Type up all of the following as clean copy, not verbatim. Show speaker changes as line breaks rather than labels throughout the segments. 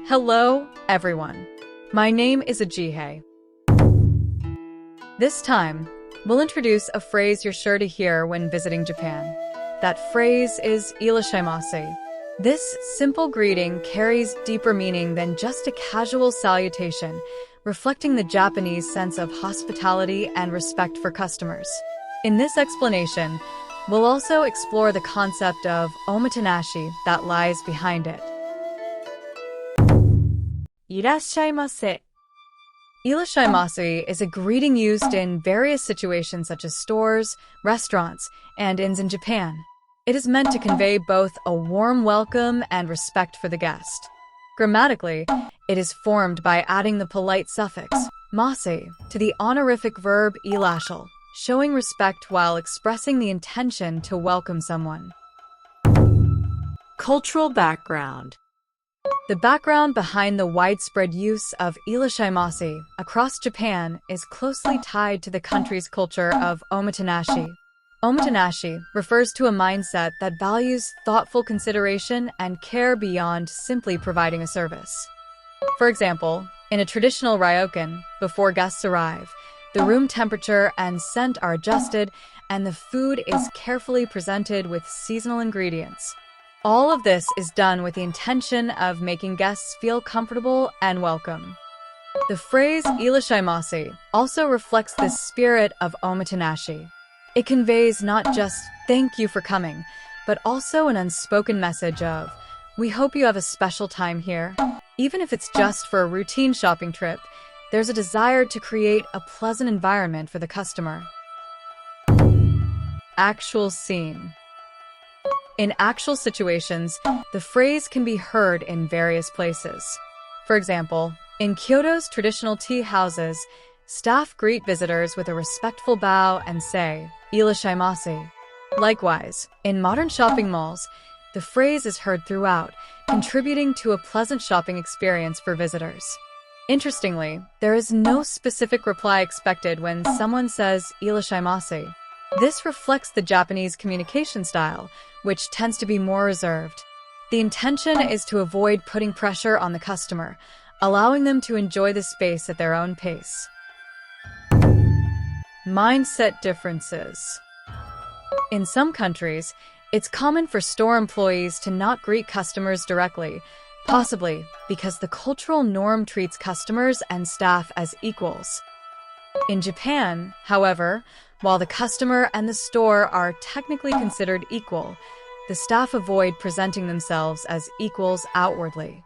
Hello, everyone. My name is Ajihei. This time, we'll introduce a phrase you're sure to hear when visiting Japan. That phrase is Irasshaimase. This simple greeting carries deeper meaning than just a casual salutation, reflecting the Japanese sense of hospitality and respect for customers. In this explanation, we'll also explore the concept of omotenashi that lies behind it. Irasshaimase. Irasshaimase is a greeting used in various situations such as stores, restaurants, and inns in Japan. It is meant to convey both a warm welcome and respect for the guest. Grammatically, it is formed by adding the polite suffix mase to the honorific verb ilashal, showing respect while expressing the intention to welcome someone.
Cultural background.
The background behind the widespread use of Irasshaimase across Japan is closely tied to the country's culture of omotenashi. Omotenashi refers to a mindset that values thoughtful consideration and care beyond simply providing a service. For example, in a traditional ryokan, before guests arrive, the room temperature and scent are adjusted, and the food is carefully presented with seasonal ingredients. All of this is done with the intention of making guests feel comfortable and welcome. The phrase Irasshaimase also reflects the spirit of omotenashi. It conveys not just "thank you for coming," but also an unspoken message of "we hope you have a special time here." Even if it's just for a routine shopping trip, there's a desire to create a pleasant environment for the customer. Actual scene. In actual situations, the phrase can be heard in various places. For example, in Kyoto's traditional tea houses, staff greet visitors with a respectful bow and say, "Irasshaimase." Likewise, in modern shopping malls, the phrase is heard throughout, contributing to a pleasant shopping experience for visitors. Interestingly, there is no specific reply expected when someone says "Irasshaimase." This reflects the Japanese communication style, which tends to be more reserved. The intention is to avoid putting pressure on the customer, allowing them to enjoy the space at their own pace. Mindset differences. In some countries, it's common for store employees to not greet customers directly, possibly because the cultural norm treats customers and staff as equals. In Japan, however, while the customer and the store are technically considered equal, the staff avoid presenting themselves as equals outwardly.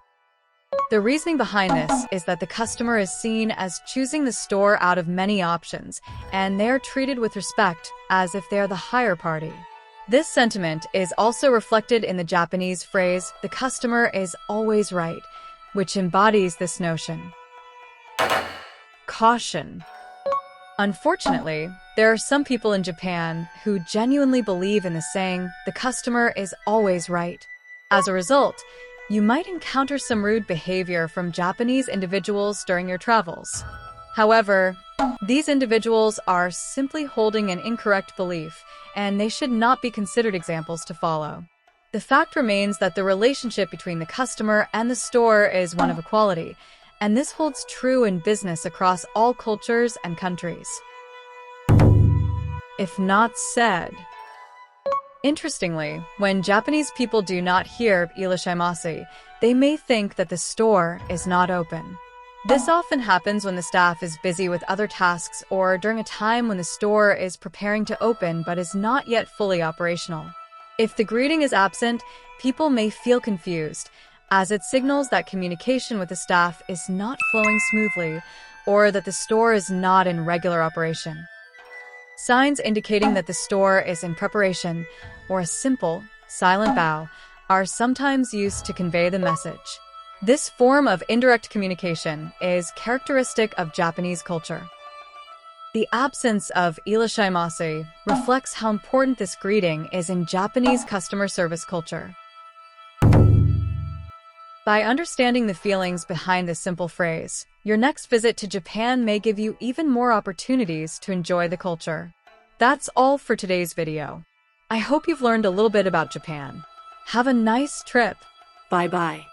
The reasoning behind this is that the customer is seen as choosing the store out of many options, and they are treated with respect as if they are the higher party. This sentiment is also reflected in the Japanese phrase, "the customer is always right," which embodies this notion. Caution. Unfortunately, there are some people in Japan who genuinely believe in the saying, "the customer is always right." As a result, you might encounter some rude behavior from Japanese individuals during your travels. However, these individuals are simply holding an incorrect belief, and they should not be considered examples to follow. The fact remains that the relationship between the customer and the store is one of equality, and this holds true in business across all cultures and countries. If not said. Interestingly, when Japanese people do not hear Irasshaimase, they may think that the store is not open. This often happens when the staff is busy with other tasks or during a time when the store is preparing to open but is not yet fully operational. If the greeting is absent, people may feel confused, as it signals that communication with the staff is not flowing smoothly or that the store is not in regular operation. Signs indicating that the store is in preparation or a simple, silent bow are sometimes used to convey the message. This form of indirect communication is characteristic of Japanese culture. The absence of Irasshaimase reflects how important this greeting is in Japanese customer service culture. By understanding the feelings behind this simple phrase, your next visit to Japan may give you even more opportunities to enjoy the culture. That's all for today's video. I hope you've learned a little bit about Japan. Have a nice trip.
Bye-bye.